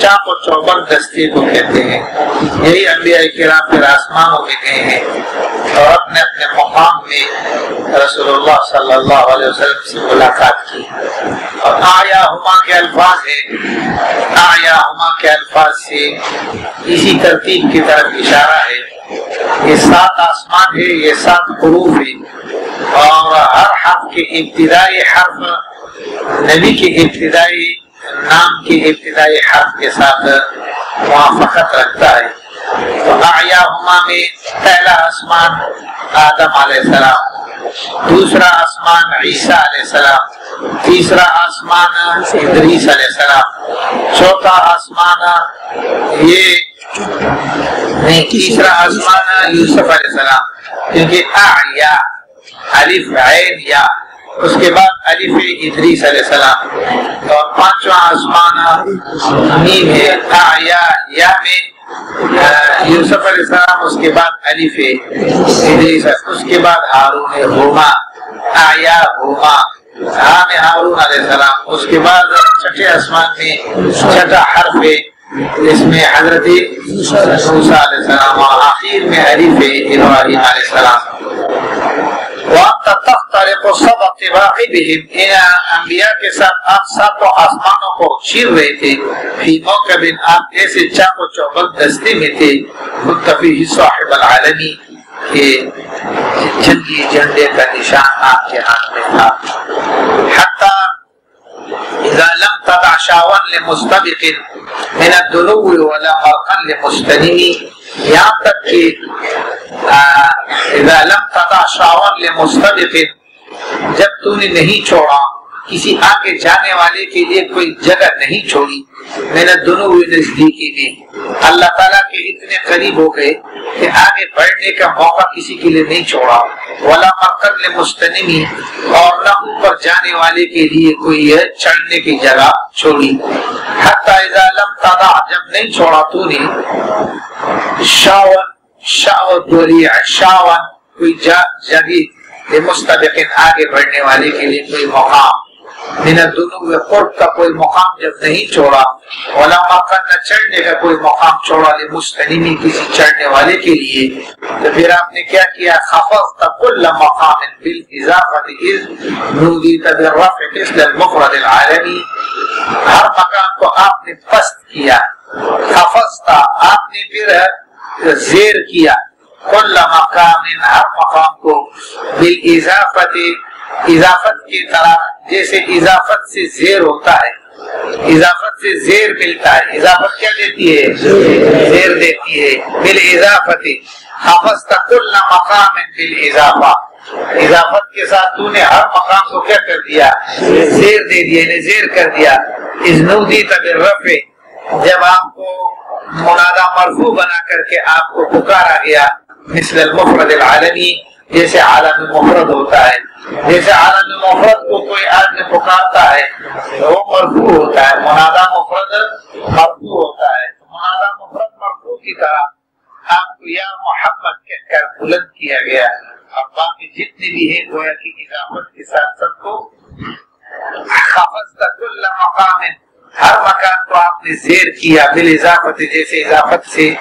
چاق و چوبند دستی کو کہتے ہیں. یہی انبیاء کرام پھر آسمانوں میں گئے ہیں اور اپنے اپنے مقام میں رسول اللہ صلی اللہ علیہ وسلم سے ملاقات کی. اور آیاہما کے الفاظ ہیں، آیاہما کے الفاظ سے اسی ترتیب کی طرف اشارہ ہے. یہ 7 آسمان ہے، یہ 7 حروف ہے، اور ہر حرف کے ابتدائی حرف نبی کے ابتدائی نام کے ابتدائی حرف کے ساتھ موافقت رکھتا ہے. تو آیاہما میں پہلا آسمان آدم علیہ السلام، دوسرا آسمان عیسیٰ علیہ السلام، تیسرا آسمان ادریس علیہ السلام، چوتھا آسمان یہ نہیں، تیسرا آسمان یوسف علیہ السلام، کیونکہ اعیا الف عین یا، اس کے بعد الف ادریس علیہ السلام، اور پانچواں آسمان میم ہے اعیا یا میں یوسف علیہ السلام، اس کے بعد الف ادریس، اس کے بعد ہارون ہوما، اعیا ہوما، ہاں میں ہارون علیہ السلام، اس کے بعد چھٹے آسمان میں چھٹا حرف ہے اس میں حضرت موسیٰ علیہ السلام، اور آخر میں الف ابراہیم علیہ السلام. وَأَنْتَ تَخْتَرِقُ سَبْعَ طِبَاقِ بِهِمْ، ان انبیاء کے ساتھ آپ 7 آسمانوں کو چیر رہے تھے. فی موکب، آپ ایسے چاق و چوبند دستے میں تھے. متفیہ صاحب العالمی کہ جنگی جھنڈے کا نشان آپ کے ہاتھ میں تھا. حتی اذا لم تدع شاوا لمستبق من الدنو ولا مرقا لمستنم، یہاں تک کہ اذا لم تدع شاوا لمستبق، جب تو نے نہیں چھوڑا کسی آگے جانے والے کے لیے کوئی جگہ نہیں چھوڑی، من الدنو نزدیکی میں اللہ تعالیٰ کے اتنے قریب ہو گئے کہ آگے بڑھنے کا موقع کسی کے لیے نہیں چھوڑا. ولا مرقا لمستنم، اور نہ اوپر جانے والے کے لیے کوئی چڑھنے کی جگہ چھوڑی. حتی اذا لم تدع، جب نہیں چھوڑا تو نے شاون ولیع، شاون کوئی جگہ، لمستبق آگے بڑھنے والے کے لیے کوئی مقام، من الدنو قرب کا کوئی مقام جب نہیں چھوڑا، ولا مقام نہ چڑھنے کا کوئی مقام چھوڑا، لمستنمی کسی چڑھنے والے کے لیے، تو پھر آپ نے کیا کیا؟ خفضت کل مقام بالاضافۃ اذ نودیت بالرفع مثل المفرد العالمی، ہر مقام کو آپ نے پست کیا. خفضت، آپ نے پھر زیر کیا، کل مقام، ہر مقام کو، بالاضافۃ، اضافت کی طرح، جیسے اضافت سے زیر ہوتا ہے، اضافت سے زیر ملتا ہے. اضافت کیا دیتی ہے؟ زیر دیتی ہے. بالاضافت حفظت کل مقام بالاضافہ، اضافت کے ساتھ تو نے ہر مقام کو کیا کر دیا؟ زیر دے دیا، یعنی زیر کر دیا. اذ نودیت بالرفع، جب آپ کو منادہ مرفوع بنا کر کے آپ کو پکارا گیا، مثل المفرد العالمی، جیسے عالم مفرد ہوتا ہے، جیسے عالم مفرد کو کوئی آدمی پکارتا ہے وہ مرفوع ہوتا ہے، منادہ مفرد مرفوع ہوتا ہے. منادہ مفرد مرفوع کی طرح آپ کو یا محمد کہہ کر بلند کیا گیا، اور باقی جتنے بھی ہیں گویا کی اضافت کے ساتھ سب کو خفضت کل مقام، ہر مکان کو آپ نے زیر کیا، بالاضافت، جیسے اضافت سے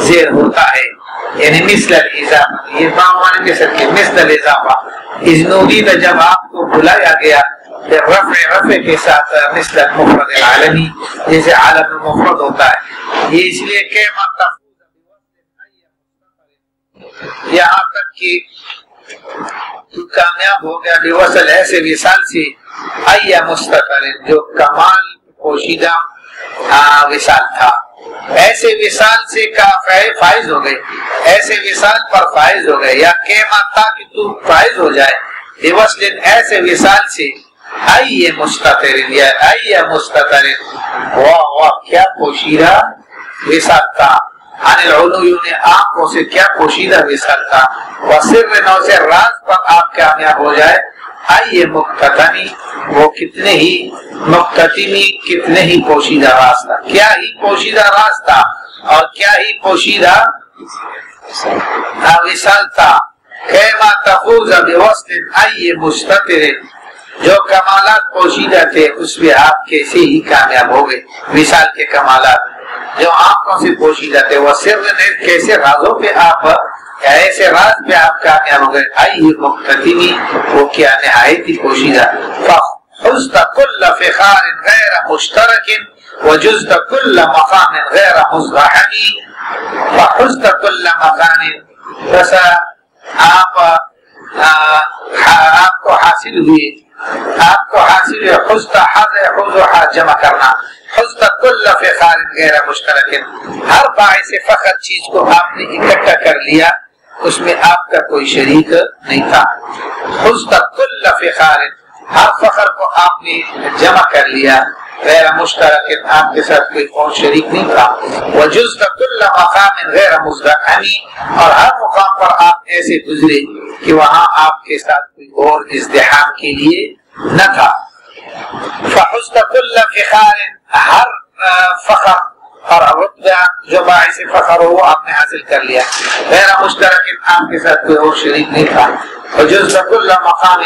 زیر ہوتا ہے، یعنی مثل الاضافہ، یہ باوان مثل کے مثل الاضافہ. اذ نودیت، جب آپ کو بلایا گیا، رفع کے ساتھ، مثل المفرد العالمی، جیسے عالم المفرد ہوتا ہے. یہ اس لیے کہ یہاں تک کہ تو کامیاب ہو گیا بوصل ایسے وصال سے، ایا مستقر، جو کمال پوشیدہ وصال تھا، ایسے وصال سے کا فائز ہو گئے، ایسے وصال پر فائز ہو گئے، یا قیمت تھا کہ تو فائز ہو جائے بوصل ایسے وصال سے، ای مستتر، یا ای مستتر، واہ واہ کیا پوشیدہ وصال تھا. عن العلوم، آنکھوں سے کیا پوشیدہ وصال تھا. وسر نو، سے راز پر آپ کامیاب ہو جائے. ای مقتتمی، وہ کتنے ہی مقتتمی، کتنے ہی پوشیدہ راز تھا، کیا ہی پوشیدہ راز تھا اور کیا ہی پوشیدہ وصال تھا. کیما تفوز بوصل ای مستتر، جو کمالات پوشیدہ تھے اس میں آپ کیسے ہی کامیاب ہو گئے وصال کے کمالات. جو آنکھوں سے پوشیدہ تھے، وہ سر نے کیسے رازوں پہ آپ ایسے راز پہ آپ کامیاب ہو گئے، آئی مقتدمی وہ کیا نہایت ہی پوشیدہ. فحزت کل فخار غیر مشترک وجزت کل مقام غیر مزدحم. فحزت کل مقام، بس آپ کو حاصل ہوئی، آپ کو حاصل ہے حزت، حز جمع کرنا، حزت کل فخار غیر مشترک، ہر باعث فخر چیز کو آپ نے اکٹھا کر لیا، اس میں آپ کا کوئی شریک نہیں تھا. حزت کل فخار، ہر فخر کو آپ نے جمع کر لیا، غیر مشترک، آپ کے ساتھ کوئی اور شریک نہیں تھا. وجزت کل مقام غیر مزدحم، اور ہر مقام پر آپ ایسے گزرے کہ وہاں آپ کے ساتھ کوئی اور ازدحام کے لیے نہ تھا. فحزت کل فخار، ہر فخر اور رتبہ جو باعث فخر ہو وہ آپ نے حاصل کر لیا، غیر مشترک، آپ کے ساتھ کوئی اور شریک نہیں تھا. وجزت کل مقام،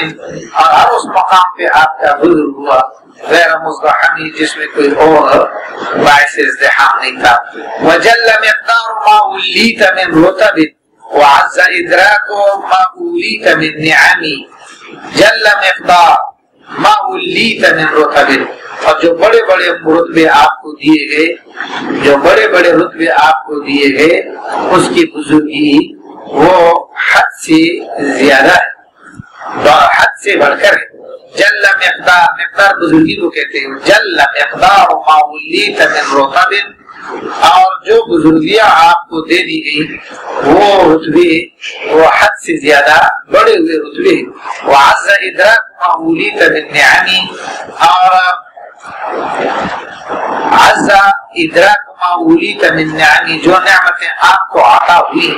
اور ہر اس مقام پہ آپ کا گزر ہوا، غیر مزدحم، جس میں کوئی اور باعث ازدحام نہیں تھا. وجل مقدار ما ولیت من رتب وعز ادراک ما ولیت من نعم. جل مقدار ما ولیت من رتب، اور جو بڑے بڑے رتبے آپ کو دیے گئے، جو بڑے بڑے رتبے آپ کو دیے گئے، اس کی بزرگی وہ حد سے زیادہ ہے، حد سے بڑھ کر ہے. جل مقدار، مقدار بزرگی کو کہتے ہیں. جل مقدار ما ولیت من رتب، اور جو بزرگیاں آپ کو دے دی گئی وہ رتبے وہ حد سے زیادہ بڑے ہوئے رتبے. وعز ادراک ما ولیت من نعم، اور عز ادراک ما ولیت من نعم، جو نعمتیں آپ کو عطا ہوئی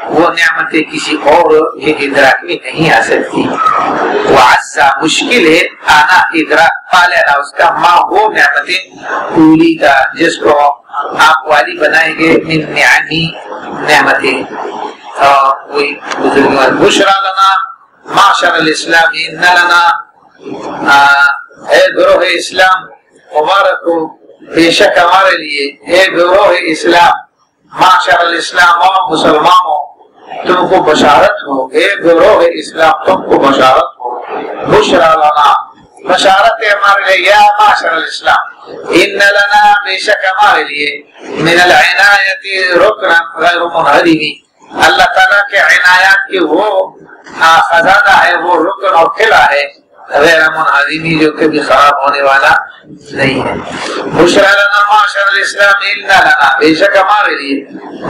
وہ نعمتیں کسی اور کے ادراک میں نہیں آ سکتی. وعز مشکل ہے، آنا ادراک پا لینا اس کا، ما وہ نعمتیں ولیت جس کو آپ والی بنائیں گے، من نعمی نعمتیں، اور وہی بزرگی. بشرا لنا معاشر الاسلام ان لنا، اے گروہ اسلام مبارک ہو بے شک ہمارے لیے، اے گروہ اسلام، معاشر الاسلام، اور مسلمانوں تم کو بشارت ہو، اے گروہ اسلام تم کو بشارت ہو. بشرا لنا، بشارت ہے ہمارے لیے، یا معاشر الاسلام، ان لنا بے شک ہمارے لیے، من العنایت رکنا غیر منہدم، اللہ تعالیٰ کے عنایات کے وہ خزانہ ہے، وہ رکن اور قلعہ ہے غیر منہدم، جو کبھی خراب ہونے والا نہیں ہے. بشرا لنا معاشر الاسلام ان لنا، بے شک ہمارے لیے،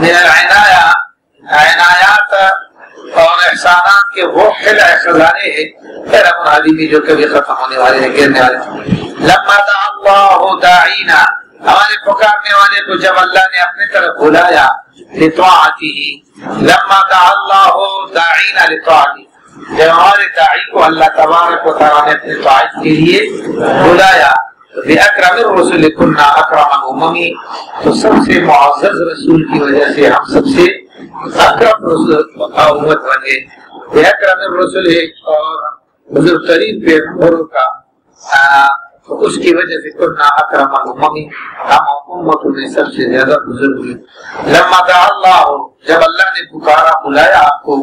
من العنایہ، عنایات اور احسانات کے وہ قلعہ خزانے ہیں غیر منہدم، جو کبھی ختم ہونے والے ہیں، گرنے والے. لما دعا اللہ داعینا، ہمارے پکارنے والے کو جب اللہ نے اپنے طرف بلایا، لطاعته، لما دعا اللہ داعینا لطاعته، جب ہمارے داعی کو اللہ تبارک و تعالیٰ نے اپنے طاعت کے لیے بلایا، بِأَكْرَمِ الرُّسُلِ كُنَّا أَكْرَمَ الْأُمَمِ، تو سب سے معزز رسول کی وجہ سے ہم سب سے اکرم رسول امت بنے. بِأَكْرَمِ الرُّسُلِ، اور بزرگ ترین پیغمبروں کا، اس کی وجہ سے کرنا اکرم الامم، ہم امتوں میں سب سے زیادہ بزرگ ہوئے. لما دعا اللہ، جب اللہ نے پکارا بلایا آپ کو،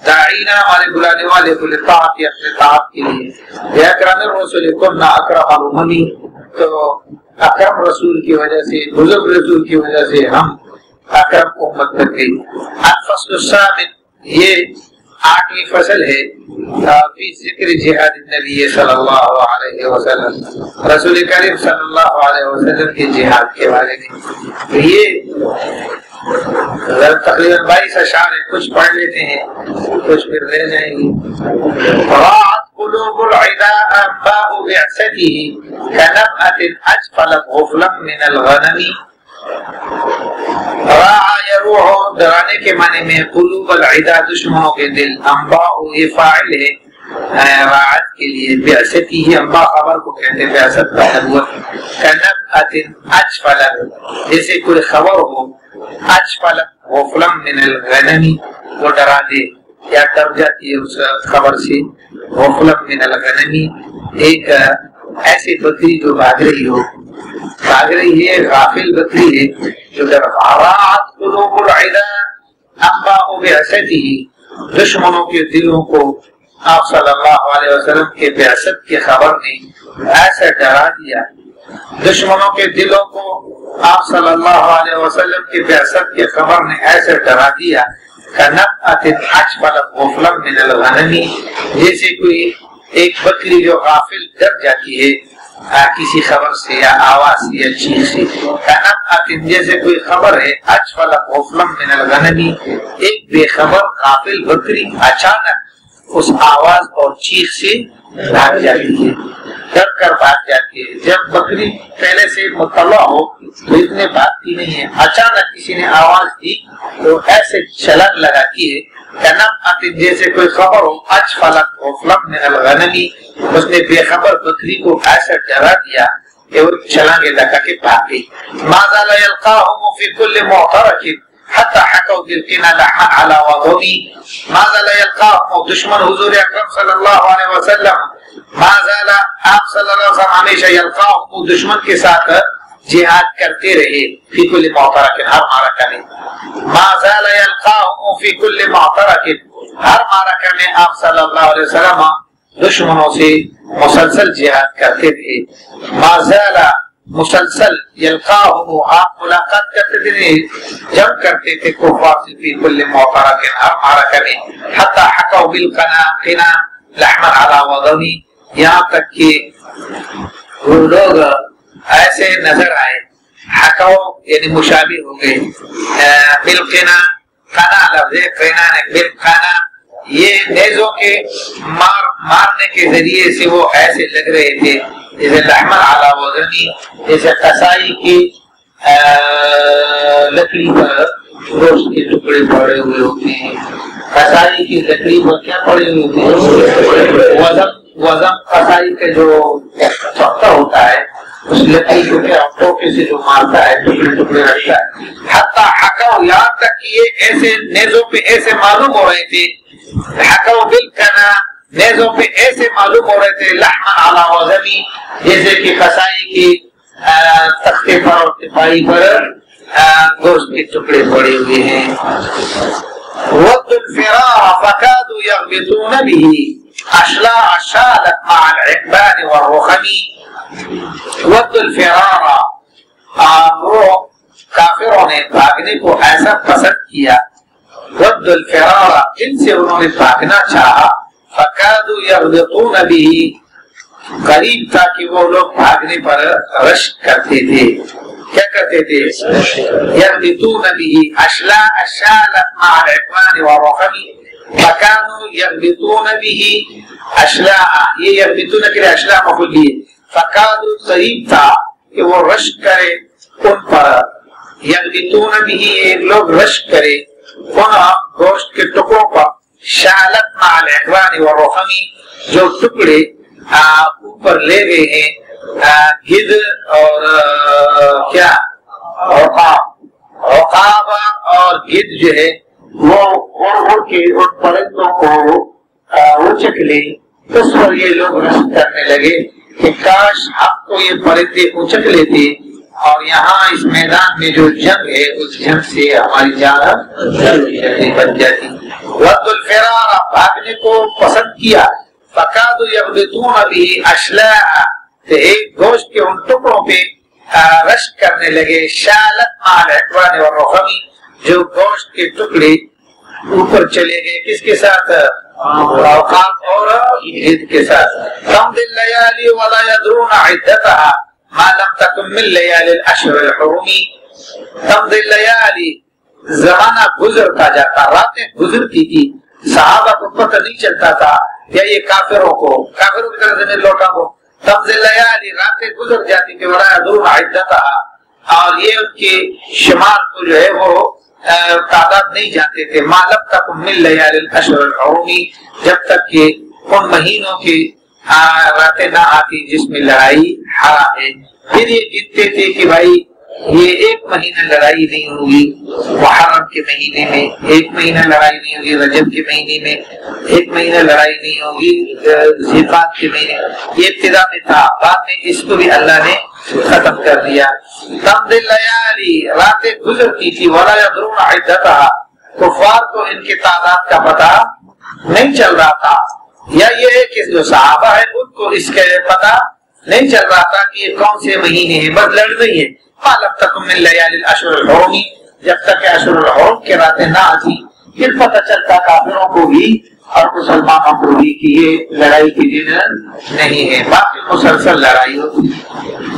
داعینا ہمارے بلانے والے کو، لطاعت اپنے طاعت کے لیے، بِأَكْرَمِ الرُّسُلِ كُنَّا أَكْرَمَ الْأُمَمِ، تو اکرم رسول کی وجہ سے، بزرگ رسول کی وجہ سے ہم اکرم امت بن گئی. الفصل الثامن، یہ 8ویں فصل ہے فی ذکر جہاد النبی صلی اللہ علیہ وسلم، رسول کریم صلی اللہ علیہ وسلم کے جہاد کے بارے میں. تو یہ تقریباً 22 اشعار ہیں، کچھ پڑھ لیتے ہیں کچھ پھر رہ جائیں گے. راعت قلوب العداء انباء بعثته كنبأة اجفلت غفلا من الغنم. راعا یروح، ڈرانے کے معنی میں، قلوب العداء دشمنوں کے دل، انباء یہ فاعل ہے راعت کے لیے، بعثتی ہی انباء خبر کو کہتے ہیں، بعثت کا نبوت. کنبأۃ اجفلت، جیسے کوئی خبر ہو، اجفلت غفلا من الغنم، وہ ڈرا دے یا ڈر جاتی ہے اس خبر سے. غفلا من الغنم، ایک ایسی بکری جو بھاگ رہی ہو، بھاگ رہی ہے، غافل بکری ہے جو راعت قلوب العدا انباء بعثته، دشمنوں کے دلوں کو آپ صلی اللہ علیہ وسلم کے بعثت کی خبر نے ایسا ڈرا دیا، دشمنوں کے دلوں کو آپ صلی اللہ علیہ وسلم کی بعثت کی خبر نے ایسے ڈرا دیا من الغنم، جیسے کوئی ایک بکری جو غافل ڈر جاتی ہے کسی خبر سے یا آواز سے یا چیز سے، جیسے کوئی خبر ہے اجفل غفلا من الغنم، ایک بے خبر غافل بکری اچانک اس آواز اور چیخ سے بھاگ جاتی ہے، ڈر کر بھاگ جاتی ہے۔ جب بکری پہلے سے مطلع ہو تو اتنے بھاگتی نہیں ہے، اچانک کسی نے آواز دی تو ایسے چھلانگ لگاتی ہے جیسے کوئی خبر ہو اجفلت غفلا من الغنم، اس نے بے خبر بکری کو ایسا ڈرا دیا کہ وہ چھلانگیں لگا کے بھاگ گئی۔ ما زال يلقاهم في كل معترك حتى حكوا بالقنا لحن على وضمي، ما زال يلقاهم، دشمن حضور اکرم صلی اللہ علیہ وسلم، ما زال آپ صلی اللہ علیہ وسلم ہمیشہ يلقاهم، دشمن کے ساتھ جہاد کرتے رہے، فی کل معترک، ہر معرکہ میں، ما زال يلقاهم فی کل معترک، ہر معرکہ میں آپ صلی اللہ علیہ وسلم دشمنوں سے مسلسل جہاد کرتے تھے، ما زال مسلسل یلقاهم، آپ ملاقات کرتے تھے، جنگ کرتے تھے کفار سے، فی کل معترک، ہر معرکہ میں، حتی حکوا بالقنا، قنا لحما علی وضمی، یہاں تک کہ وہ لوگ ایسے نظر آئے، حکو یعنی مشابہ ہو گئے، بالقنا، قنا لفظ ہے، قنا بالقنا، یہ نیزوں کے مارنے کے ذریعے سے وہ ایسے لگ رہے تھے جیسے لحمن علی وزنی، جیسے قصائی کی لکڑی پر گوشت کے ٹکڑے پڑے ہوئے ہوتے ہیں، قصائی کی لکڑی پر کیا پڑے ہوئے ہوتے ہیں، وزن قصائی کا جو چکتا ہوتا ہے اس لکڑی کو کیا ٹوکے سے جو مارتا ہے ٹکڑے ٹکڑے رکھتا ہے، حتی حکو، یہاں تک کہ یہ ایسے نیزوں پہ ایسے معلوم ہو رہے تھے، حکو بالقنا، نیزوں پہ ایسے معلوم ہو رہے تھے، لحما علی وزمی، جیسے کہ قصائی کی تختے پر اور تپائی پر گوشت کے ٹکڑے پڑے ہوئے ہیں۔ وَدُّ الْفِرَارَ فَكَادُوا يَغْبِطُونَ بِهِ أَشْلَاءَ شَالَتْ مَعَ الْعِقْبَانِ وَالرُّخَمِ۔ وَدُّ الْفِرَارَ، وہ کافروں نے بھاگنے کو ایسا پسند کیا، وَدُّ الْفِرَارَ، جن سے انہوں نے بھاگنا چاہا، فَكَادُوا يَغْبِطُونَ بِهِ، قریب تھا کہ وہ لوگ بھاگنے پر رشک کرتے تھے، کیا کرتے تھے؟ یغبطون به اشلاء شالت مع العقوان والرخم، فكانوا يغبطون به اشلاء، یہ یغبطون کے لیے اشلاء مفعول بھی ہے، فكادوا قریب تھا کہ وہ رشک کرے ان پر، یغبطون به ایک لوگ رشک کرے ان گوشت کے ٹکڑوں پر، شالت مع العقوان والرخم، جو ٹکڑے اوپر لے گئے ہیں گد اور کیا عقاب اور گد جو ہے وہ اڑ کے ان پرندوں کو اچک لے، اس پر یہ لوگ رشک کرنے لگے کہ کاش ہم کو یہ پرندے اچک لیتے اور یہاں اس میدان میں جو جنگ ہے اس جنگ سے ہماری جان بچ جاتی۔ وَدُّ الْفِرَارَ، بھاگنے کو پسند کیا، فَكَادُوا يَغْبِطُونَ بِهِ أَشْلَاءَ، ایک گوشت کے ان ٹکڑوں پہ رشک کرنے لگے، شالت مع العقوان والرخم، جو گوشت کے ٹکڑے اوپر چلے گئے کس کے ساتھ؟ عقاب اور گد کے ساتھ۔ تمضي الليالي ولا يدرون عدتها ما لم تكن من ليالي الاشهر الحرم، تمضي الليالي، زمانہ گزرتا جاتا، راتیں گزرتی تھی، صحابہ کو پتہ نہیں چلتا تھا یا یہ کافروں کی طرف سے لوٹا کو، تمضي الليالي، راتیں گزر جاتی تھی، ولا يدرون عدتها، اور یہ ان کے شمار کو جو ہے وہ تعداد نہیں جانتے تھے، ما لم تكن من ليالي الاشهر الحرم، جب تک کہ ان مہینوں کی راتیں نہ آتی جس میں لڑائی حرام ہے۔ پھر یہ گنتے تھے کہ بھائی یہ ایک مہینہ لڑائی نہیں ہوگی محرم کے مہینے میں، ایک مہینہ لڑائی نہیں ہوگی رجب کے مہینے میں، ایک مہینہ لڑائی نہیں ہوگی ذیقعد کے مہینے، یہ ابتدا میں تھا، بعد میں اس کو بھی اللہ نے ختم کر دیا۔ تمضی اللیالی، راتیں گزرتی تھی، ولا یدرون عدتها، کفار کو ان کی تعداد کا پتہ نہیں چل رہا تھا، یا یہ ہے کہ جو صحابہ ہیں ان کو اس کا پتہ نہیں چل رہا تھا کہ یہ کون سے مہینے ہیں، بس لڑ رہی ہے۔ معلوم تک من لیالی الاشہر الحرم، جب تک کہ اشہر الحرم کی راتیں نہ آتی پھر پتہ چلتا کافروں کو بھی اور مسلمانوں کو بھی کہ یہ لڑائی کی دن نہیں ہے، باقی مسلسل لڑائی ہوتی۔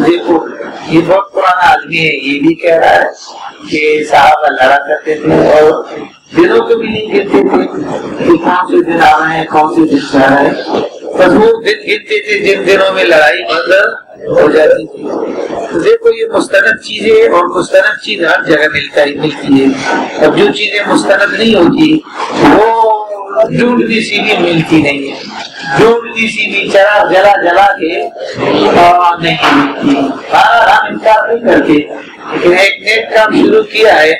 دیکھو یہ بہت پرانا آدمی ہے، یہ بھی کہہ رہا ہے کہ صحابہ لڑا کرتے تھے اور دنوں کو بھی نہیں گنتے تھے کہ کون سے دن آ رہے ہیں کون سے دن جا رہے ہیں، بس وہ دن گنتے تھے جن دنوں میں لڑائی بند ہو جاتی تھی۔ تو دیکھو یہ مستند چیزیں، اور مستند چیز ہر جگہ ملتی ہے، اب جو چیزیں مستند نہیں ہوتی وہ ڈھونڈتی سی بھی ملتی نہیں ہے، ڈھونڈتی سی بھی چراغ جلا جلا کے نہیں ملتی۔ ہم انکار نہیں کرتے، لیکن ایک نیک کام شروع کیا ہے،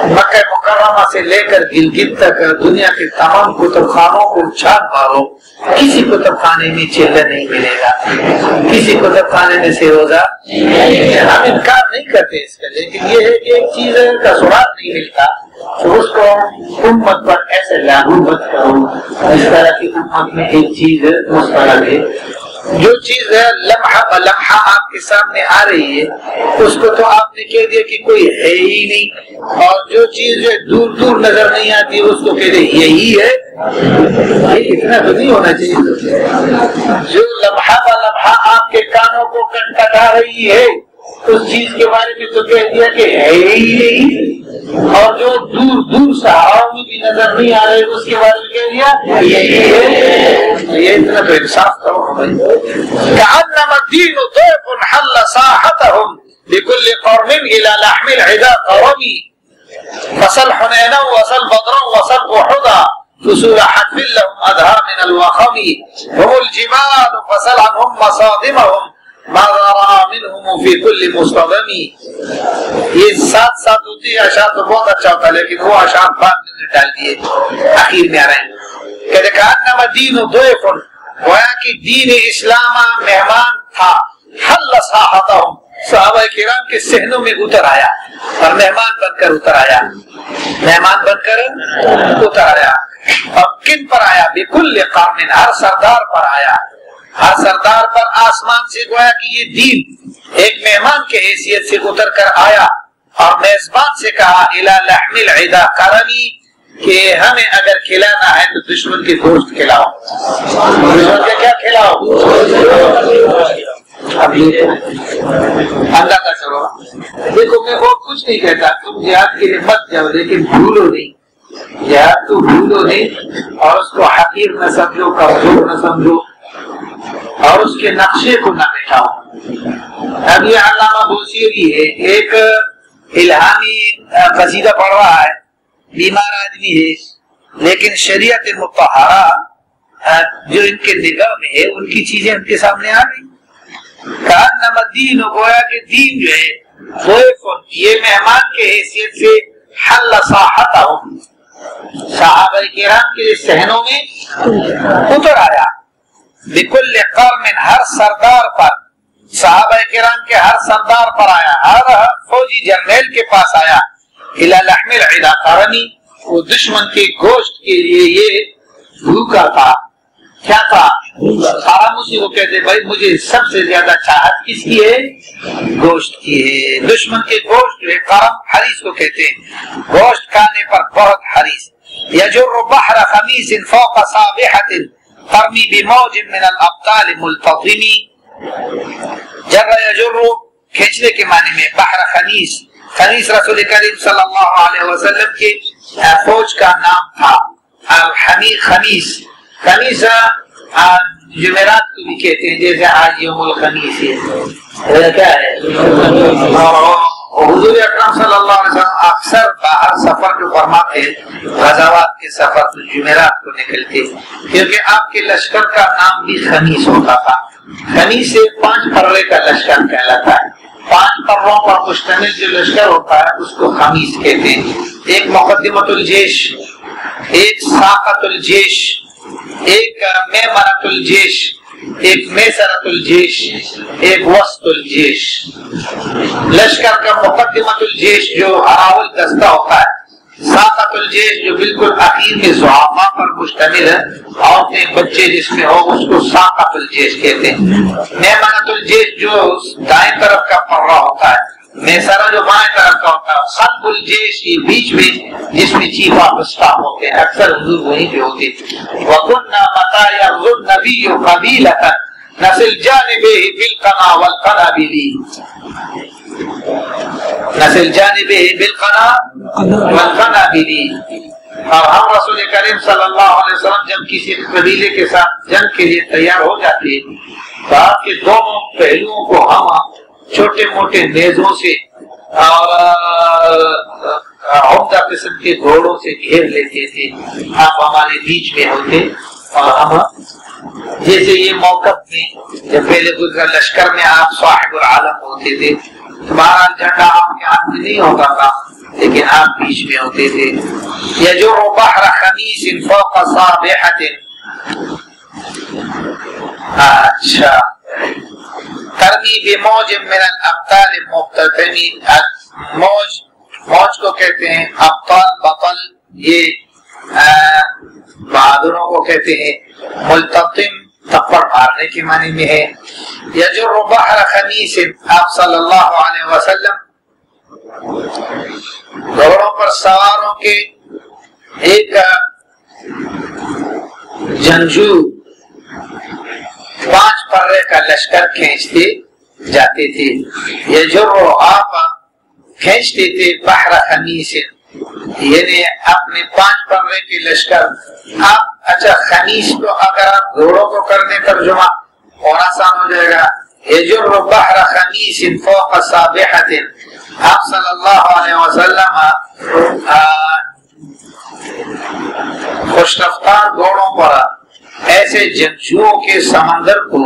مکہ مکرمہ سے لے کر گلگت تک دنیا کے تمام کتب خانوں کو چھان مارو، کسی کتب خانے میں چیلہ نہیں ملے گا، کسی کتب خانے میں سیروزہ۔ ہم انکار نہیں کرتے اس کا، لیکن یہ ہے کہ ایک چیز کا سراغ نہیں ملتا تو اس کو امت پر ایسے لاگو مت کرو اس طرح کی امت میں ایک چیز مستند ہے۔ جو چیز لمحہ بلمحہ آپ کے سامنے آ رہی ہے اس کو تو آپ نے کہہ دیا کہ کوئی ہے ہی نہیں، اور جو چیز دور دور نظر نہیں آتی اس کو کہہ دے یہی ہے۔ یہ اتنا تو نہیں ہونا چاہیے۔ جو لمحہ بلمحہ آپ کے کانوں کو کٹکھا رہی ہے اس چیز کے بارے میں تو کہہ دیا کہ ہے ہی نہیں، اور جو دور دور صحراؤں میں بھی نظر نہیں آ رہے اس کے بارے میں کہہ دیا یہی ہے۔ یہ اتنا تو انصاف کرو بھائی۔ کأنما الدین ضیف حل ساحتهم بكل قرن الى لحم العدا قومی فصل حنینا وصل بدرا وصل احدا فصول حتف لهم ادھا من الوخم هم الجبال فصل عنهم مصادمهم ماذا رأى منهم في كل مصطدم۔ یہ ساتھ ساتھ ہوتی ہے اشعار تو بہت اچھا ہوتا ہے، لیکن وہ اشعار بعد میں ڈال دیے اخیر میں آ رہے ہیں کہ کأنما الدین ضیف، گویا کہ دین اسلام مہمان تھا، حل ساحتهم، صحابہ کرام کے صحنوں میں اتر آیا اور مہمان بن کر اتر آیا، مہمان بن کر اتر آیا۔ اور کن پر آیا؟ بكل قرن، ہر سردار پر آیا، ہر سردار پر آسمان سے گویا کہ یہ دین ایک مہمان کے حیثیت سے اتر کر آیا، اور میزبان سے کہا الى لحم العدا قرنی، کہ ہمیں اگر کھلانا ہے تو دشمن کے گوشت کھلاؤ، دشمن کے کیا کھلاؤ؟ اب یہ اللہ کا کرو۔ دیکھو میں اور کچھ نہیں کہتا، تم جہاد کے لیے مت جاؤ، لیکن بھولو نہیں، جہاد تو بھولو نہیں، اور اس کو حقیر نہ سمجھو، کمزور نہ سمجھو، اور اس کے نقشے کو نہ مٹاؤ۔ اب یہ علامہ بوسیری ہے، ایک الہامی قصیدہ پڑھ رہا ہے، بیمار آدمی ہے، لیکن شریعت مطہرہ جو ان کے نگاہ میں ہے ان کی چیزیں ان کے سامنے آ گئی۔ کأنما الدین، گویا کہ دین جو ہے ضیف، یہ مہمان کے حیثیت سے حل ساحتهم، صحابہ کرام کے صحنوں میں اتر آیا، بكل قرن، ہر سردار پر، صحابہ کرام کے ہر سردار پر آیا، ہر فوجی جرنیل کے پاس آیا، الى لحم العدا قرنی، وہ دشمن کے گوشت کے لیے یہ بھوکا تھا۔ کیا تھا؟ حرام اسی کو کہتے بھائی مجھے سب سے زیادہ چاہت کس کی ہے؟ گوشت کی ہے۔ دشمن کے گوشت جو ہے قرم حریص کو کہتے ہیں، گوشت کھانے پر بہت حریص۔ یجر بحر خمیس فوق صابحة ترمی بموج من الابطال ملتظمی، جر یجر کھینچنے کے معنی میں، بحر خمیس، خمیس رسول کریم صلی اللہ علیہ وسلم کے فوج کا نام تھا۔ خمیس، خمیس جمعرات کو بھی کہتے ہیں، جیسے آج یوم الخمیس ہے، کیا ہے؟ حضور اکرم صلی اللہ علیہ وسلم اکثر باہر سفر جو فرماتے غزوات کے سفر تو جمعرات کو نکلتے، کیونکہ آپ کے لشکر کا نام بھی خمیس ہوتا تھا۔ خمیس سے 5 پرے کا لشکر کہلاتا ہے، 5 پروں پر مشتمل جو لشکر ہوتا ہے اس کو خمیس کہتے ہیں. ایک مقدمۃ الجیش، ایک ساقۃ الجیش، ایک میمنۃ الجیش، ایک میسرۃ الجیش، ایک وسط الجیش. لشکر کا مقدمۃ الجیش جو اراول دستہ ہوتا ہے، ساقۃ الجیش جو بالکل اخیر میں ضعفاء پر مشتمل ہے، عورتیں بچے جس میں ہو اس کو ساقۃ الجیش کہتے ہیں. میمنۃ الجیش جو دائیں طرف کا پرہ ہوتا ہے، میسرہ جو بائیں طرف کا ہوتا ہے، خلف الجیش یہ بیچ میں جس میں چیف آف اسٹاف ہوتے ہیں، اکثر حضور وہیں پہ ہوتے ہیں. وَكُنَّا مَتَى يَغْزُو النَّبِيُّ قَبِيلَةً نَسِلْ جَانِبَيْهِ بِالْقَنَا وَالْقَنَابِلِ. نسل جانبہ بالقنا والقنابلی. اور ہم رسول کریم صلی اللہ علیہ وسلم جب کسی قبیلے کے ساتھ جنگ کے لیے تیار ہو جاتے تو آپ کے دونوں پہلوؤں کو ہم چھوٹے موٹے نیزوں سے اور عمدہ قسم کے گھوڑوں سے گھیر لیتے تھے. آپ ہمارے بیچ میں ہوتے اور ہم جیسے یہ موقف میں جب پہلے گزرا لشکر میں آپ صاحب العالم ہوتے تھے، تمہارا جھنڈا آپ کے ہاتھ میں نہیں ہوتا تھا لیکن آپ بیچ میں ہوتے تھے. یجر بحر خمیس فوق صابحۃ. اچھا. ترمی بموج من الابطال مقتتمین. موج کو کہتے ہیں ابطال، بطل یہ بہادروں کو کہتے ہیں. ملتطم تپڑ مارنے کے معنی میں ہے. یجر بحر خمیس، آپ صلی اللہ علیہ وسلم گھوڑوں پر سواروں کے ایک جنگجو 5 پرے کا لشکر کھینچتے جاتے تھے. یجر آپ کھینچتے تھے بحر خمیس یعنی اپنے 5 پرے کے لشکر. آپ اچھا خمیس تو اگر آپ گھوڑوں کو کرنے ترجمہ اور آسان ہو جائے گا. یجر بحر خمیس فوق صابحۃ. آپ صلی اللہ علیہ وسلم خوش رفتار گھوڑوں پر ایسے جنگجوؤں کے سمندر کو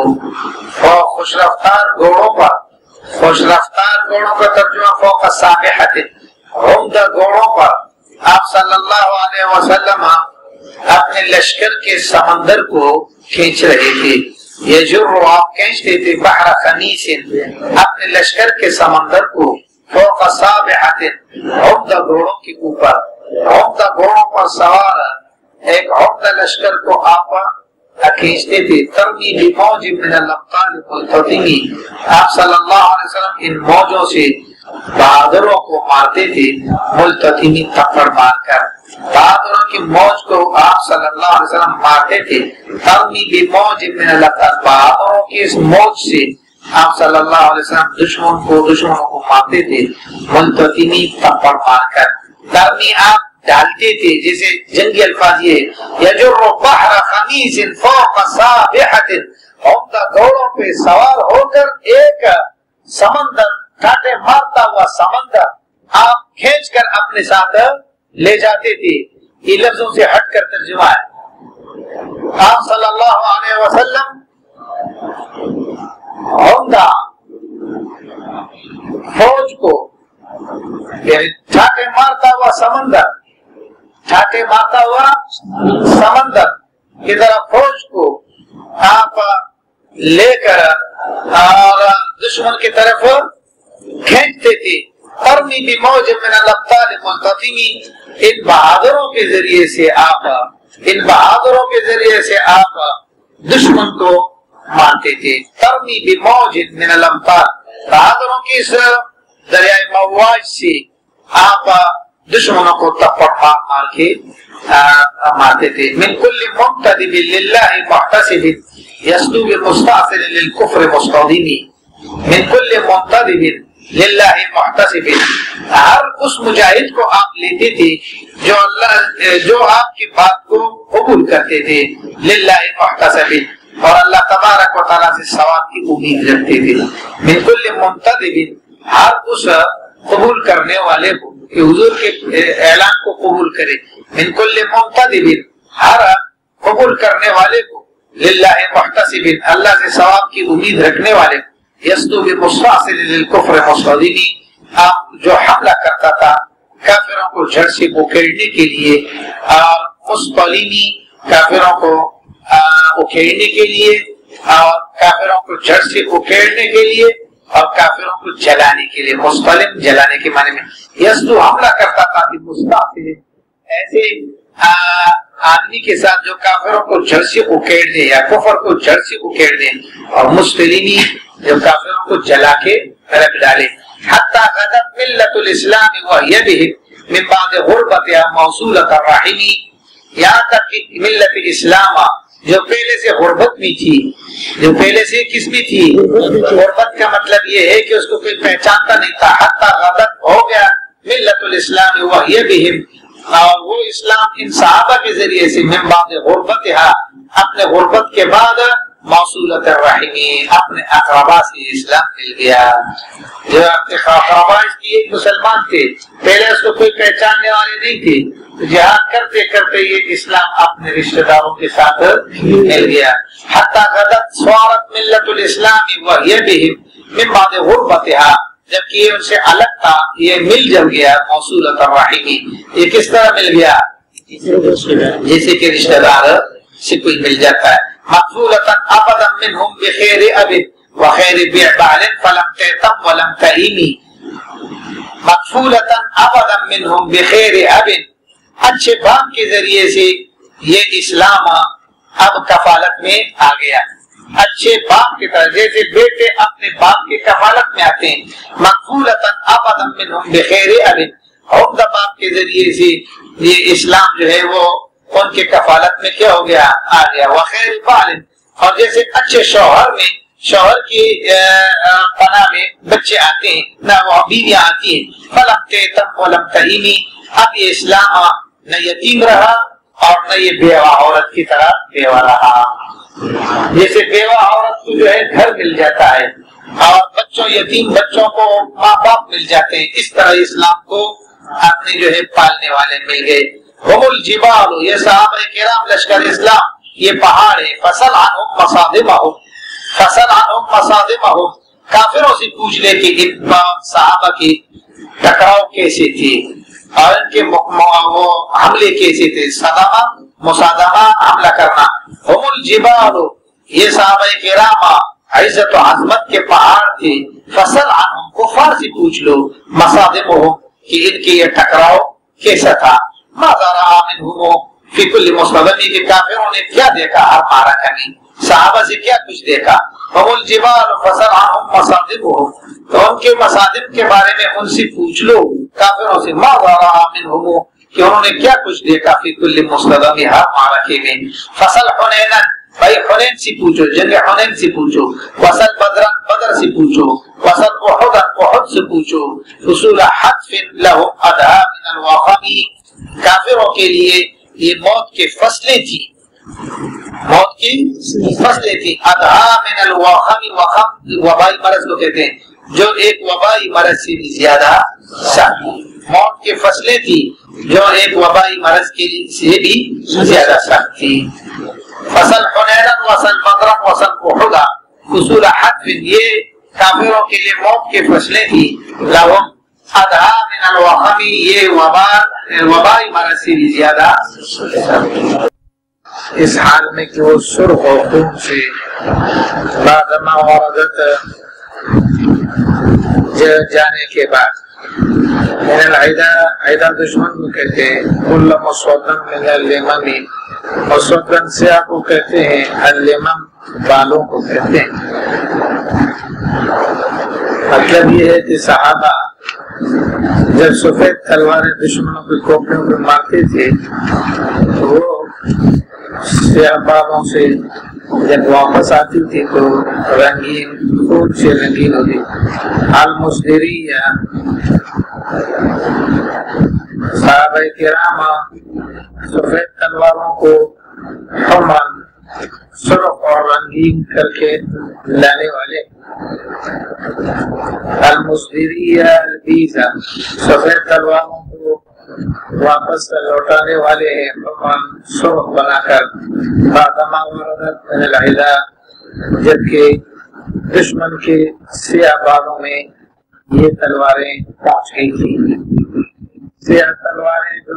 خوش رفتار گھوڑوں پر، خوش رفتار گھوڑوں کا ترجمہ فوق صابحۃ عمدہ گھوڑوں پر آپ صلی اللہ علیہ وسلم اپنے لشکر کے سمندر کو کھینچ رہے تھے. یجر آپ کھینچتے تھے بحر خمیس اپنے لشکر کے سمندر کو فوق صابحۃ عمدہ گھوڑوں کے اوپر. عمدہ گھوڑوں پر سوار ایک عمدہ لشکر کو آپ کھینچتے تھے. ترمی بموج من الابطال ملتطمی. آپ صلی اللہ علیہ وسلم ان موجوں سے بہادروں کو مارتے تھے. ملتطمی تپڑ مار کر بہادروں کی موج کو آپ صلی اللہ علیہ وسلم مارتے تھے. ترمی بموج من الابطال بہادروں کی اس موج سے آپ صلی اللہ علیہ وسلم دشمنوں کو مارتے تھے. ملتطمی تپڑ مار کر. ترمی آپ ڈالتے تھے، جیسے جنگی الفاظ یہ یجر بحر خمیس فوق صابحۃ عمدہ گھوڑوں پہ سوار ہو کر ایک سمندر، کانٹے مارتا ہوا سمندر آپ کھینچ کر اپنے ساتھ لے جاتے تھے. یہ لفظوں سے ہٹ کر ترجمہ ہے. آپ صلی اللہ علیہ وسلم عمدہ فوج کو یعنی ٹھاٹے مارتا ہوا سمندر، ٹھاٹے مارتا ہوا سمندر کی طرف فوج کو آپ لے کر اور دشمن کی طرف کھینچتے تھے. ترمی بموج من الابطال ملتطمی. ان بہادروں کے ذریعے سے آپ دشمن کو مانتے تھے. ترمی بموج من الابطال بہادروں کی اس دریائے مواج سے آپ دشمنوں کو تپڑ مار کے مارتے تھے. من کل منتدب للہ محتسب یسدو بالمستعصر للکفر مستعظم. من کل منتدب للہ محتسب. ہر اس مجاہد کو آپ لیتے تھے جو آپ کی بات کو قبول کرتے تھے. للہ محتسب اور اللہ تبارک و تعالیٰ سے ثواب کی امید رکھتے تھے. من کل منتدب ہر اس قبول کرنے والے کو کہ حضور کے اعلان کو قبول کرے. من کل منتدب ہر قبول کرنے والے کو. للہ محتسب اللہ سے ثواب کی امید رکھنے والے کو. یسدو بمستاصل للکفر مصطدمی، جو حملہ کرتا تھا کافروں کو جڑ سے اکھیڑنے کے لیے، اور مستلمی کافروں کو اکھیڑنے کے لیے، اور کافروں کو جڑ سے اکھیڑنے کے لیے، اور کافروں کو جلانے کے لیے۔ مستلم جلانے کے معنی میں، یسدو حملہ کرتا تھا بمستاصل، ایسے آدمی کے ساتھ جو کافروں کو جڑ سے اکھیڑ دے یا کفر کو جڑ سے اکھیڑ دے، اور مستلمی جو کافروں کو جلا کے رکھ ڈالے۔ حتی غدت ملت الاسلام وہی بہم من بعد غربتها موصولۃ الرحمی، یہاں تک کہ ملت اسلام جو پہلے سے غربت میں تھی، جو پہلے سے کس میں تھی؟ غربت کا مطلب یہ ہے کہ اس کو کوئی پہچانتا نہیں تھا۔ حتی غدت ہو گیا ملت الاسلام وہی بہم، اور وہ اسلام ان صحابہ کے ذریعے سے من بعد غربتها، اپنے غربت کے بعد موصولۃ الرحمی، اپنے اقربا سے اسلام مل گیا۔ جو اپنے اقربا اس کی ایک مسلمان تھے، پہلے اس کو کوئی پہچاننے والے نہیں تھے، جہاد کرتے کرتے یہ اسلام اپنے رشتہ داروں کے ساتھ مل گیا۔ حتی غدت صارت ملت الاسلام وہی بہم من بعد غربتها، جبکہ یہ ان سے الگ تھا، یہ مل جب گیا موصولۃ الرحمی۔ یہ کس طرح مل گیا؟ جیسے کہ رشتہ دار سے کوئی مل جاتا ہے۔ مقفولۃ ابدا منہم بخیر اب وخیر بعل فلم تہتم ولم تہیمی، مقفولۃ ابدا منہم بخیر اب، اچھے باپ کے ذریعے سے یہ اسلام اب کفالت میں آ گیا۔ اچھے باپ کی طرح، جیسے بیٹے اپنے باپ کی کفالت میں آتے ہیں، مقفولۃ ابدا منہم بخیر اب، عمدہ باپ کے ذریعے سے یہ اسلام جو ہے وہ ان کے کفالت میں کیا ہو گیا؟ آ گیا۔ وخیر بال، اور جیسے اچھے شوہر میں، شوہر کی پناہ میں بچے آتے ہیں، نہ وہ بیویاں آتی ہیں۔ فلم تہتم ولم تہیمی، اب یہ اسلام نہ یتیم رہا اور نہ یہ بیوہ عورت کی طرح بیوہ رہا۔ جیسے بیوہ عورت کو جو ہے گھر مل جاتا ہے، اور بچوں یتیم بچوں کو ماں باپ مل جاتے ہیں، اس طرح اسلام کو اپنے جو ہے پالنے والے مل گئے۔ ہم الجبال، یہ صحابہ کرام لشکر اسلام، یہ پہاڑ ہے۔ فصل عنہم مصادمہم، فصل عنہم مصادمہم، کافروں سے پوچھ لے کہ ان صحابہ کی ٹکراؤ کیسے تھی اور ان کے وہ حملے کیسے تھے۔ صدمہ مصادمہ، حملہ کرنا۔ ہم الجبال، یہ صحابہ کرام عزت و عظمت کے پہاڑ تھے۔ فصل عنہم، کفار سے پوچھ لو، مصادمہم، کہ ان کے یہ ٹکراؤ کیسا تھا۔ ماذا رأى منهم في كل مصطدم، کہ کافروں نے کیا دیکھا ہر معرکہ میں، صحابہ سے کیا کچھ دیکھا۔ هم الجبال فصل عنهم مصادمهم، تو ان کے مصادم کے بارے میں ان سے پوچھ لو کافروں سے۔ ماذا رأى منهم، کہ انہوں نے کیا کچھ دیکھا في كل مصطدم، ہر معرکے میں۔ فصل حنینا، بھائی حنین سے پوچھو، جنگ حنین سے پوچھو۔ وصل بدرا، بدر سے پوچھو۔ وصل احدا، احد سے پوچھو۔ فصول حتف لهم ادھا من الوخم، کافروں کے لیے یہ موت کی فصلیں تھی، موت کی فصلیں تھی۔ ادھا من الوخم، وخم وبائی مرض کو کہتے ہیں، جو ایک وبائی مرض سے بھی زیادہ سخت، موت کی فصلیں تھی جو ایک وبائی مرض کے سے بھی زیادہ سخت تھی۔ فصل حنینا، وصل بدرا، وصل احدا، فصول حتف، یہ کافروں کے لیے موت کی فصلیں تھی۔ لهم ادھا من الوخم، یہ وبائی مرض سے بھی زیادہ۔ اس حال میں کہ وہ سرخ و خون سے بعدما وردت جانے کے بعد، من العدا، عدا دشمن کو کہتے ہیں، کل مسودن من اللیمم، مسودن سیاہ کو کہتے ہیں، اللیمم بالوں کو کہتے ہیں۔ مطلب یہ ہے کہ صحابہ جب سفید تلواریں دشمنوں کے کھوپڑیوں پہ مارتے تھے تو وہ سیاہ بالوں سے جب واپس آتی تھی تو رنگین، خون سے رنگین ہوتی۔ المصدریہ، صحابہ کرام سفید تلواروں کو حمرن، سرخ اور رنگین کر کے لانے والے۔ المصدریہ البیزہ، سفید تلواروں کو واپس لوٹانے والے ہیں، حمرن، سرخ بنا کر۔ بعدما وردت من العدا، جبکہ دشمن کے سیاہ بالوں میں یہ تلواریں پہنچ گئی تھی. سیاہ تلواریں جو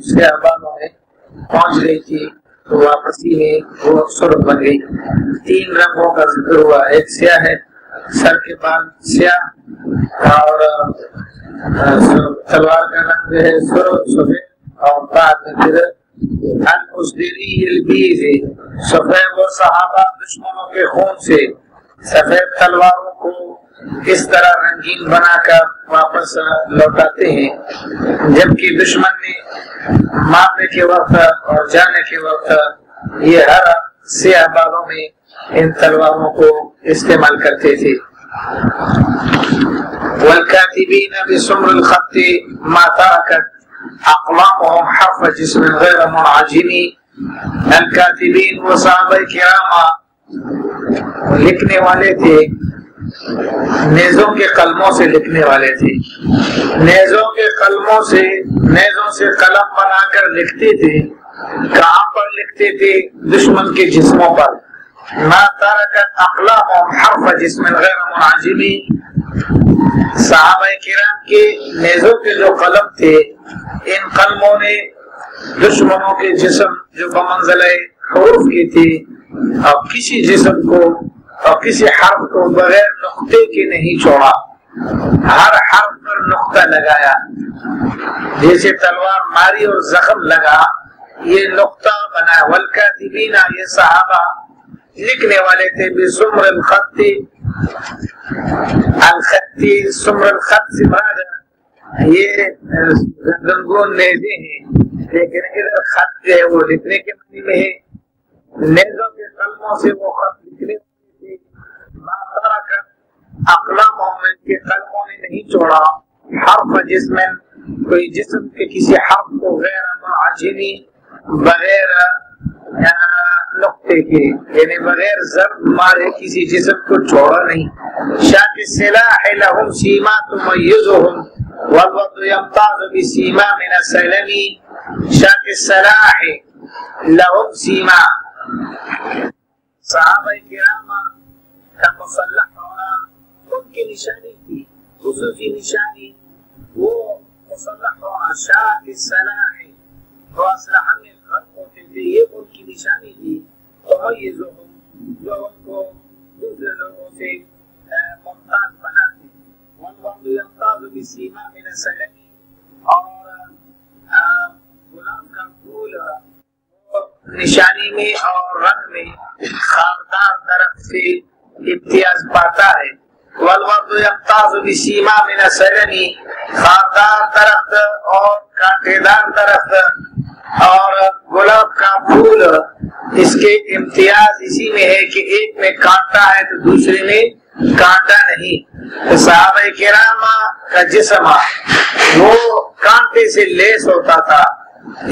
سیاہ بالوں میں پہنچ گئی تھی تو واپسی میں وہ سرخ بن گئی. 3 رنگوں کا ذکر ہوا. ایک سیاہ ہے، سر کے بال سیاہ، اور تلوار کا رنگ جو ہے سرخ سفید، اور بعد میں پھر سفید. وہ صحابہ دشمنوں کے خون سے سفید تلواروں کو اس طرح رنگین بنا کر واپس لوٹاتے ہیں، جبکہ دشمن نے مارنے کے وقت اور جانے کے وقت یہ ہر سیاہ بالوں میں ان تلواروں کو استعمال کرتے تھے. والکاتبین بسمر الخط ما ترکت اقلامهم حرف جسم غیر منعجم. الکاتبین وہ صحابہ کرام لکھنے والے تھے، نیزوں کے قلموں سے لکھنے والے تھے. نیزوں کے قلموں سے، نیزوں سے قلم بنا کر لکھتے تھے. کہاں پر لکھتے تھے؟ دشمن کے جسموں پر. ما ترکت اقلامهم حرف جسم غیر منعجم. صحابہ کرام کے نیزوں کے جو قلم تھے، ان قلموں نے دشمنوں کے جسم جو بمنزلہ حروف کی تھی، اور کسی جسم کو اور کسی حرف کو بغیر نقطے کے نہیں چھوڑا، ہر حرف پر نقطہ لگایا. جیسے تلوار ماری اور زخم لگا، یہ نقطہ بنا. والکاتبین یہ صحابہ لکھنے والے تھے بسمر الخط. الخطی سمر الخط سے مراد یہ گنگون نیزے ہیں، لیکن ادھر خط جو ہے وہ لکھنے کے معنی میں ہے. نیزوں کے قلموں سے وہ خط لکھنے تھے. ما ترکت اقلامهم، ان کے قلموں نے نہیں چھوڑا حرف جسم، کوئی جسم کے کسی حرف کو غیر منعجمی، بغیر نقطے کے، یعنی بغیر ضرب مارے کسی جسم کو چھوڑا نہیں. شاک السلاح لهم سیما تمیزهم والوضع يمتاز بسیما من السلم. شاک السلاح لهم سیما، صحابہ کرام کا مسلح ہونا ان کی نشانی تھی، خصوصی نشانی وہ مسلح ہونا. شاک السلاح، وہ اسلحہ میں غرق ہوتے تھے، یہ ان کی نشانی تھی. تمیزهم، جو ان کو دوسرے لوگوں سے ممتاز بناتے. والوضع يمتاز بسیما من السلم، اور گلاب کا پھول نشانی میں اور رنگ میں خاردار درخت سے امتیاز پاتا ہے. والوضع يمتاز بسیما من السلم، خاردار درخت اور کانٹے دار درخت اور گلاب کا پھول، اس کے امتیاز اسی میں ہے کہ ایک میں کانٹا ہے تو دوسرے میں کانٹا نہیں. صحابہ کرام کا جسم وہ کانٹے سے لیس ہوتا تھا،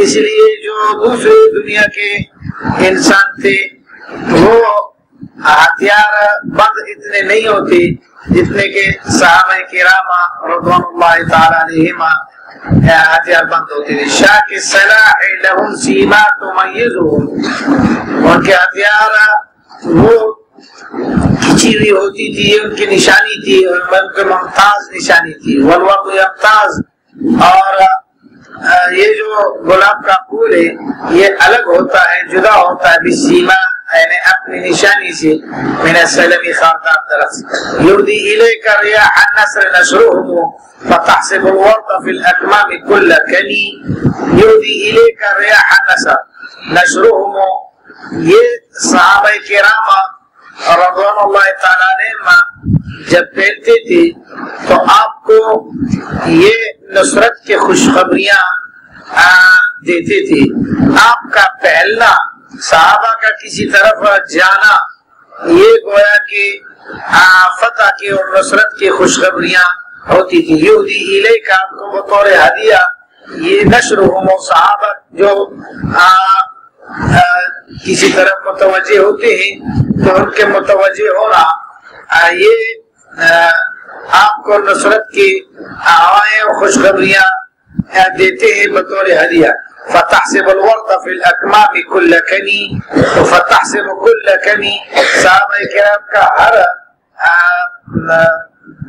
اس لیے جو دوسرے دنیا کے انسان تھے وہ ہتھیار بند اتنے نہیں ہوتے جتنے کہ صحابہ کرام رضوان اللہ تعالی علیہم ہتھیار بند ہوتے تھے. شاک السلاح لهم سیما تمیزهم، ان کے ہتھیار وہ کھچی ہوئی ہوتی تھی، ان کی نشانی تھی، ان کے ممتاز نشانی تھی. والوضع يمتاز، اور یہ جو گلاب کا پھول ہے یہ الگ ہوتا ہے، جدا ہوتا ہے بسیما، یعنی اپنی نشانی سے، من السلم، خاردار درخت. یودی الیک ریاح النصر نشرهم فتحسب الورد في الاکمام كل کنی. یودی الیک ریاح النصر نشرهم، یہ صحابہ کرام رضوان اللہ تعالی علیہم جب پھیلتے تھے تو آپ کو یہ نصرت کی خوشخبریاں دیتے تھے. آپ کا پھیلنا، صحابہ کا کسی طرف جانا، یہ گویا کہ فتح کی اور نصرت کی خوشخبریاں ہوتی تھی. یہودی الیک، آپ کو بطور ہدیہ یہ نشرهم، صحابہ جو کسی طرف متوجہ ہوتے ہیں تو ان کے متوجہ ہونا یہ آپ کو نصرت کی ہوائیں اور خوشخبریاں دیتے ہیں بطور ہدیہ. فتحسب الورد فی الاکمام کل کنی، فتحسب کل کنی صحابہ کرام کا ہر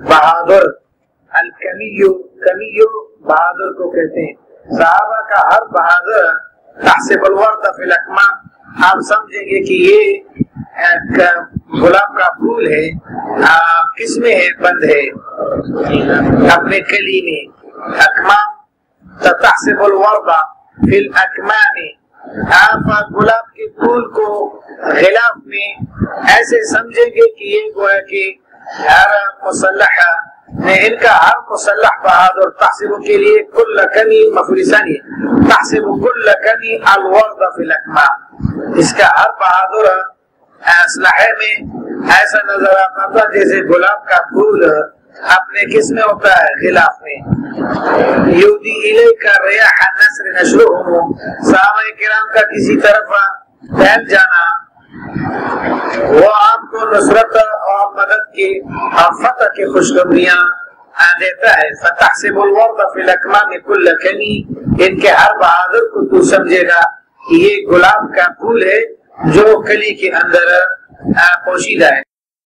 بہادر، الکمیو کمیو بہادر کو کہتے ہیں، صحابہ کا ہر بہادر تحسب الورد فی الاکمام، آپ سمجھیں گے کہ یہ گلاب کا پھول ہے، کس میں ہے؟ بند ہے اپنے کلی میں، اکمام تحسب الورد فی الاکمام، آپ گلاب کے پھول کو غلاف میں ایسے سمجھیں گے کہ یہ گویا کہ ہر مسلح نے، ان کا ہر مسلح بہادر، تحسب کے لیے کل کنی مفعول ثانی، تحسب کل کنی الورد فی الاکمام، اس کا ہر بہادر اسلحے میں ایسا نظر آتا تھا جیسے گلاب کا پھول اپنے کس میں ہوتا ہے؟ غلاف میں۔ یودی الیک ریاح النصر نشرهم، صحابہ کرام کا کسی طرف پھیل جانا وہ آپ کو نصرت اور مدد کی اور فتح کی خوشخبریاں دیتا ہے۔ فتحسب الورد فی الاکمام کل کنی، ان کے ہر بہادر کو تو سمجھے گا کہ یہ گلاب کا پھول ہے جو کلی کے اندر پوشیدہ ہے۔